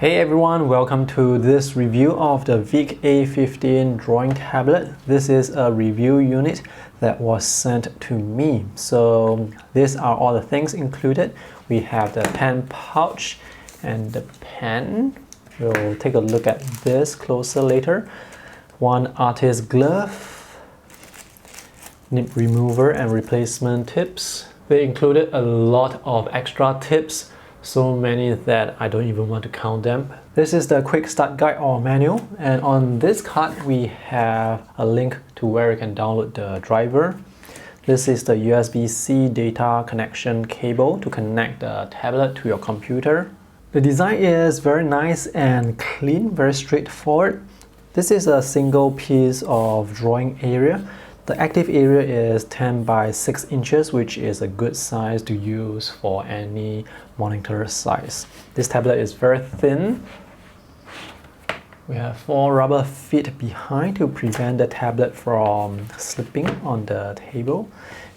Hey everyone, welcome to this review of the Veikk A15 drawing tablet. This is a review unit that was sent to me. So these are all the things included. We have the pen pouch and the pen. We'll take a look at this closer later. One artist glove, nib remover and replacement tips. They included a lot of extra tips, so many that I don't even want to count them. This is the quick start guide or manual, and on this card we have a link to where you can download the driver. This is the USB-C data connection cable to connect the tablet to your computer. The design is very nice and clean, very straightforward. This is a single piece of drawing area. The active area is 10 by 6 inches, which is a good size to use for any monitor size. This tablet is very thin. We have 4 rubber feet behind to prevent the tablet from slipping on the table.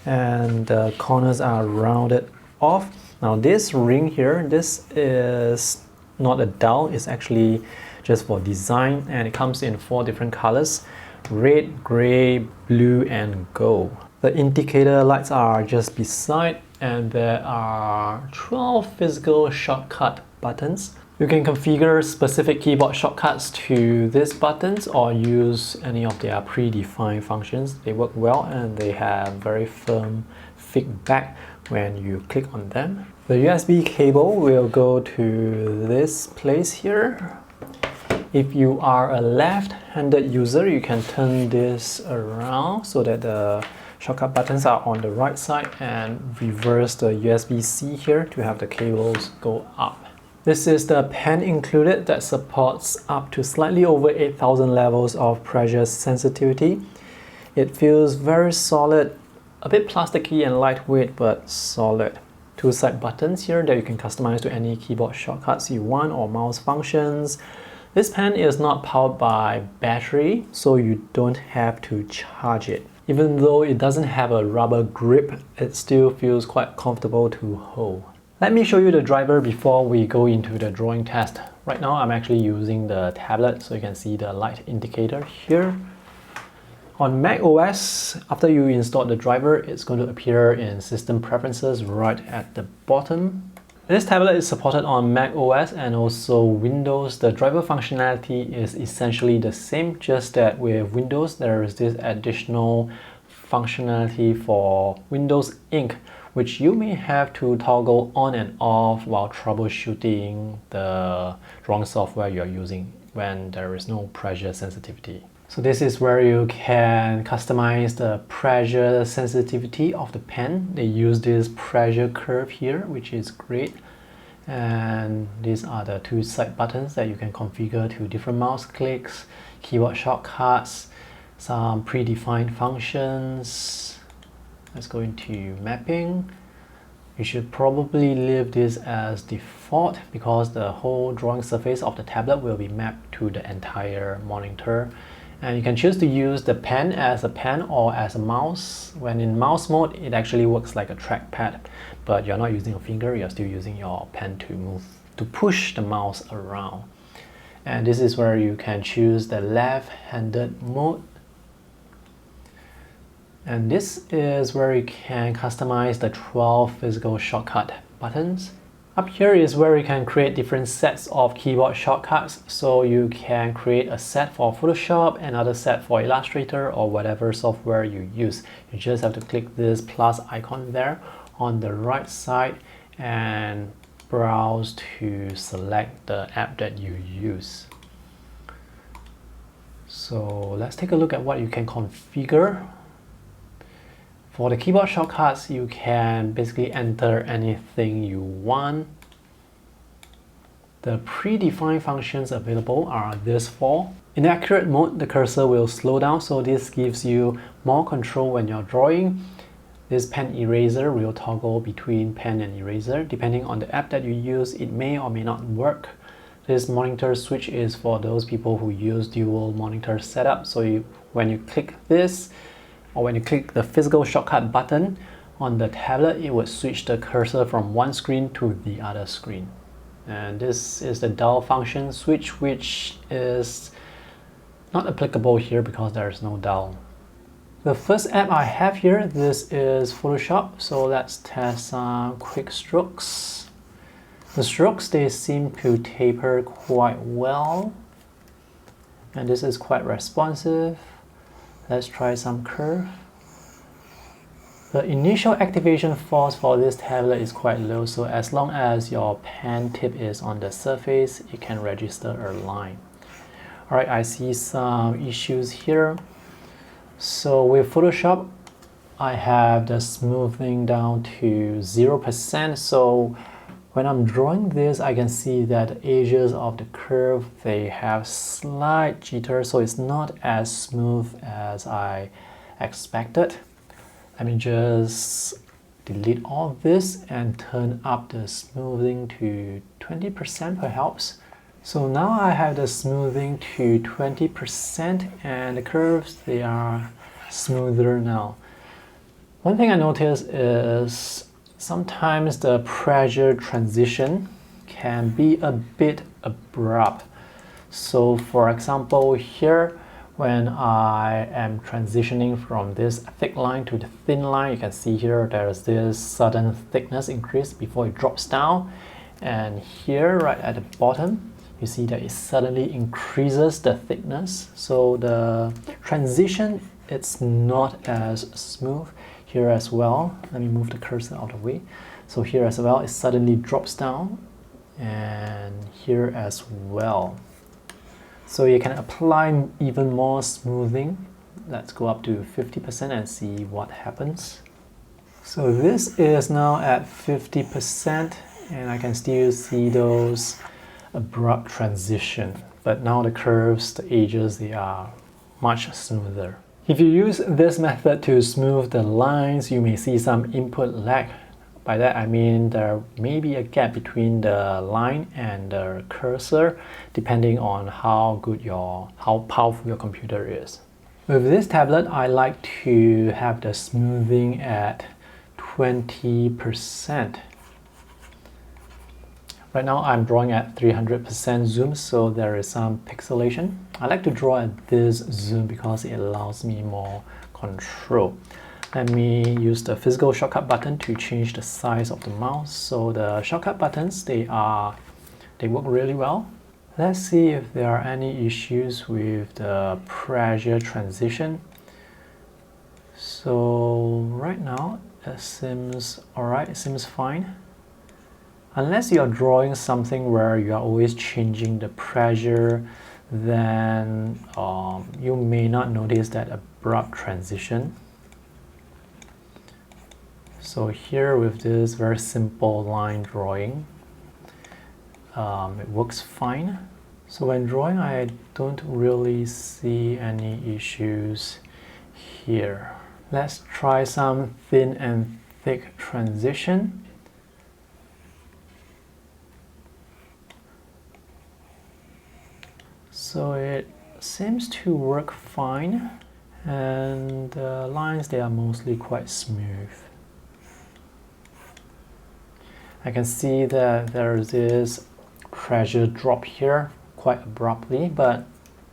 And the corners are rounded off. Now this ring here, this is not a dowel, it's actually just for design, and it comes in 4 different colors: red, gray, blue, and gold. The indicator lights are just beside, and there are 12 physical shortcut buttons. You can configure specific keyboard shortcuts to these buttons or use any of their predefined functions. They work well and they have very firm feedback when you click on them. The USB cable will go to this place here. If you are a left-handed user, you can turn this around so that the shortcut buttons are on the right side, and reverse the USB-C here to have the cables go up. This is the pen included that supports up to slightly over 8,000 levels of pressure sensitivity. It feels very solid, a bit plasticky and lightweight, but solid. 2 side buttons here that you can customize to any keyboard shortcuts you want or mouse functions. This pen is not powered by battery, so you don't have to charge it. Even though it doesn't have a rubber grip, it still feels quite comfortable to hold. Let me show you the driver before we go into the drawing test. Right now I'm actually using the tablet, so you can see the light indicator here. On Mac OS, after you install the driver, it's going to appear in System Preferences right at the bottom. This tablet is supported on Mac OS and also Windows. The driver functionality is essentially the same, just that with Windows there is this additional functionality for Windows Ink, which you may have to toggle on and off while troubleshooting the drawing software you're using when there is no pressure sensitivity. So this is where you can customize the pressure sensitivity of the pen. They use this pressure curve here, which is great. And these are the 2 side buttons that you can configure to different mouse clicks, keyboard shortcuts, some predefined functions. Let's go into mapping. You should probably leave this as default because the whole drawing surface of the tablet will be mapped to the entire monitor. And you can choose to use the pen as a pen or as a mouse. When in mouse mode, it actually works like a trackpad, but you're not using a finger, you're still using your pen to push the mouse around. And this is where you can choose the left-handed mode. And this is where you can customize the 12 physical shortcut buttons. Up here is where you can create different sets of keyboard shortcuts. So you can create a set for Photoshop, another set for Illustrator, or whatever software you use. You just have to click this plus icon there on the right side and browse to select the app that you use. So let's take a look at what you can configure. For the keyboard shortcuts, you can basically enter anything you want. The predefined functions available are these 4. In accurate mode, the cursor will slow down, so this gives you more control when you're drawing. This pen eraser will toggle between pen and eraser. Depending on the app that you use, it may or may not work. This monitor switch is for those people who use dual monitor setup. So when you click this, or when you click the physical shortcut button on the tablet, it would switch the cursor from one screen to the other screen. And this is the dull function switch, which is not applicable here because there is no dull. The first app I have here, this is Photoshop. So let's test some quick strokes. The strokes, they seem to taper quite well. And this is quite responsive. Let's try some curve. The initial activation force for this tablet is quite low, so as long as your pen tip is on the surface, it can register a line. Alright, I see some issues here. So with Photoshop, I have the smoothing down to 0%, so when I'm drawing this, I can see that the edges of the curve, they have slight jitter, so it's not as smooth as I expected. Let me just delete all of this and turn up the smoothing to 20% perhaps. So now I have the smoothing to 20% and the curves, they are smoother now. One thing I noticed is sometimes the pressure transition can be a bit abrupt. So for example here, when I am transitioning from this thick line to the thin line, you can see here there's this sudden thickness increase before it drops down. And here, right at the bottom, you see that it suddenly increases the thickness. So the transition, it's not as smooth. Here as well, let me move the cursor out of the way. So here as well, it suddenly drops down. And here as well. So you can apply even more smoothing. Let's go up to 50% and see what happens. So this is now at 50% and I can still see those abrupt transition. But now the curves, the edges, they are much smoother. If you use this method to smooth the lines, you may see some input lag. By that I mean there may be a gap between the line and the cursor depending on how powerful your computer is. With this tablet, I like to have the smoothing at 20%. Right now I'm drawing at 300% zoom, so there is some pixelation. I like to draw at this zoom because it allows me more control. Let me use the physical shortcut button to change the size of the mouse. So the shortcut buttons, they work really well. Let's see if there are any issues with the pressure transition. So right now it seems alright, it seems fine. Unless you're drawing something where you are always changing the pressure, then you may not notice that abrupt transition. So here with this very simple line drawing, it works fine. So when drawing, I don't really see any issues here. Let's try some thin and thick transition. So it seems to work fine, and the lines, they are mostly quite smooth. I can see that there is this pressure drop here quite abruptly, but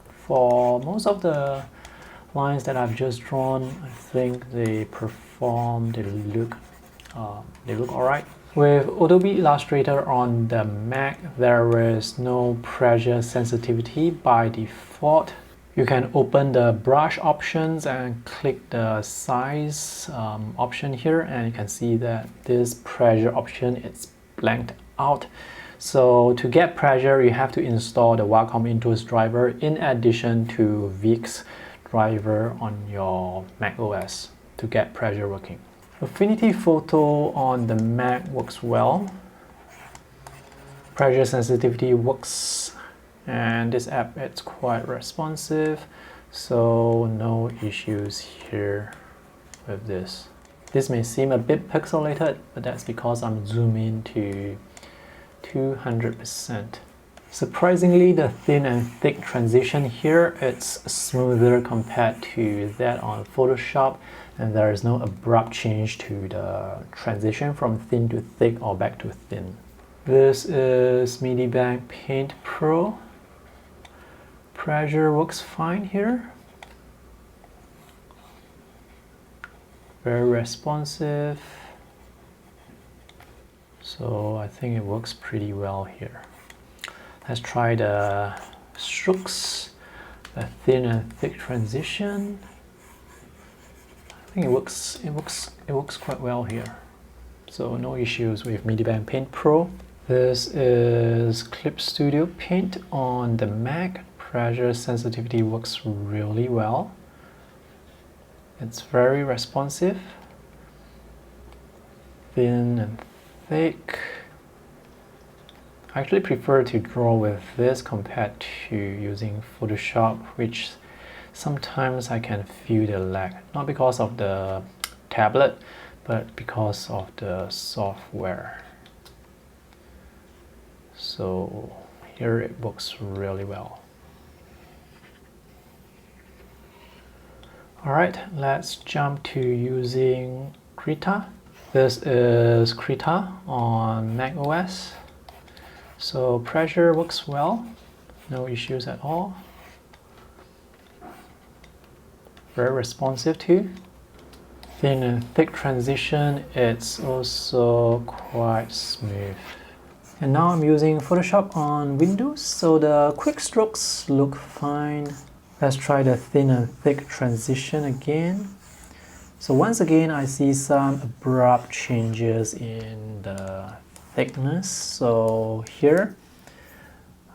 for most of the lines that I've just drawn, I think they look alright. With Adobe Illustrator on the Mac, there is no pressure sensitivity by default. You can open the brush options and click the size option here, and you can see that this pressure option is blanked out. So to get pressure, you have to install the Wacom Intuos driver in addition to Veik's driver on your Mac OS to get pressure working. Affinity Photo on the Mac works well. Pressure sensitivity works, and this app, it's quite responsive, so no issues here with this. This may seem a bit pixelated, but that's because I'm zooming to 200%. Surprisingly, the thin and thick transition here, it's smoother compared to that on Photoshop, and there is no abrupt change to the transition from thin to thick or back to thin. This is Veikk Paint Pro. Pressure works fine here. Very responsive. So I think it works pretty well here. Let's try the strokes, the thin and thick transition. I think it works quite well here. So no issues with Veikk Paint Pro. This is Clip Studio Paint on the Mac. Pressure sensitivity works really well. It's very responsive. Thin and thick. I actually prefer to draw with this compared to using Photoshop, which sometimes I can feel the lag. Not because of the tablet, but because of the software. So here it works really well. Alright, let's jump to using Krita. This is Krita on Mac OS. So pressure works well, no issues at all. Very responsive too. Thin and thick transition, it's also quite smooth. And now I'm using Photoshop on Windows, so the quick strokes look fine. Let's try the thin and thick transition again. So once again, I see some abrupt changes in the thickness. So here,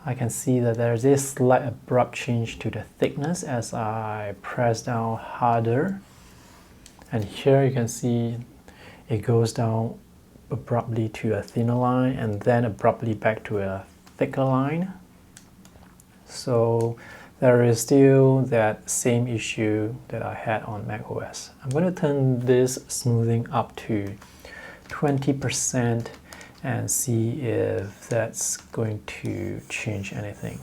I can see that there's this slight abrupt change to the thickness as I press down harder. And here you can see it goes down abruptly to a thinner line and then abruptly back to a thicker line. So there is still that same issue that I had on Mac OS. I'm going to turn this smoothing up to 20% and see if that's going to change anything.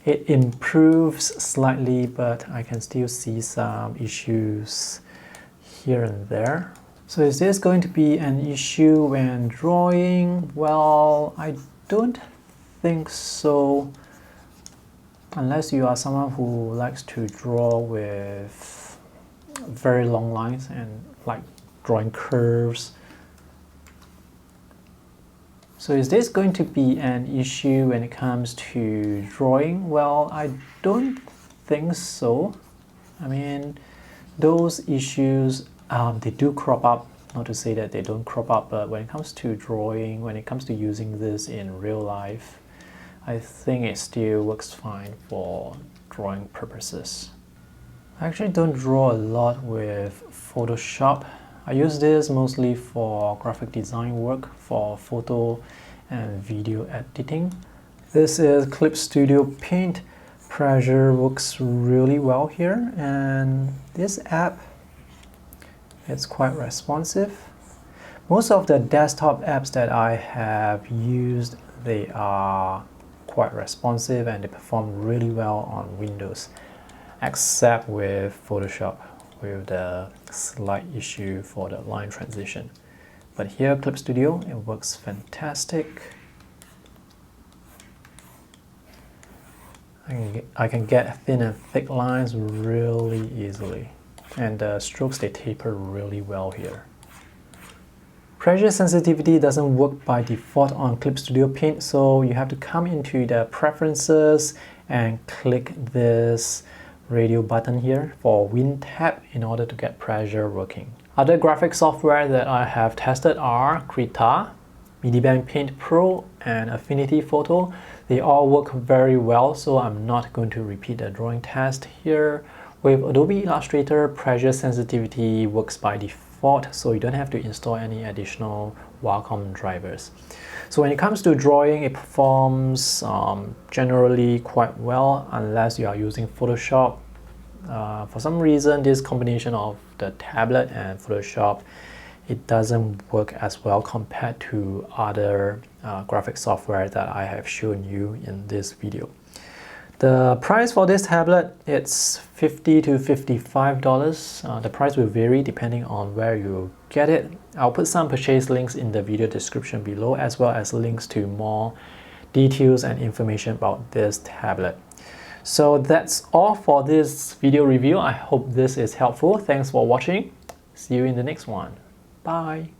It improves slightly, but I can still see some issues here and there. So is this going to be an issue when drawing? Well, I don't think so, unless you are someone who likes to draw with very long lines and like drawing curves. So is this going to be an issue when it comes to drawing? Well, I don't think so. I mean, those issues, they do crop up. Not to say that they don't crop up, but when it comes to drawing, when it comes to using this in real life, I think it still works fine for drawing purposes. I actually don't draw a lot with Photoshop. I use this mostly for graphic design work, for photo and video editing. This is Clip Studio Paint. Pressure works really well here, and this app, it's quite responsive. Most of the desktop apps that I have used, they are quite responsive and they perform really well on Windows, except with Photoshop, with the slight issue for the line transition. But here, Clip Studio, it works fantastic. I can get thin and thick lines really easily. And the strokes, they taper really well here. Pressure sensitivity doesn't work by default on Clip Studio Paint, so you have to come into the preferences and click this radio button here for WinTap in order to get pressure working. Other graphic software that I have tested are Krita, Veikk Paint Pro, and Affinity Photo. They all work very well, so I'm not going to repeat the drawing test here. With Adobe Illustrator, pressure sensitivity works by default, so you don't have to install any additional Wacom drivers. So when it comes to drawing, it performs generally quite well, unless you are using Photoshop. For some reason, this combination of the tablet and Photoshop, it doesn't work as well compared to other graphic software that I have shown you in this video. The price for this tablet, it's $50 to $55. The price will vary depending on where you get it. I'll put some purchase links in the video description below, as well as links to more details and information about this tablet. So that's all for this video review. I hope this is helpful. Thanks for watching. See you in the next one. Bye.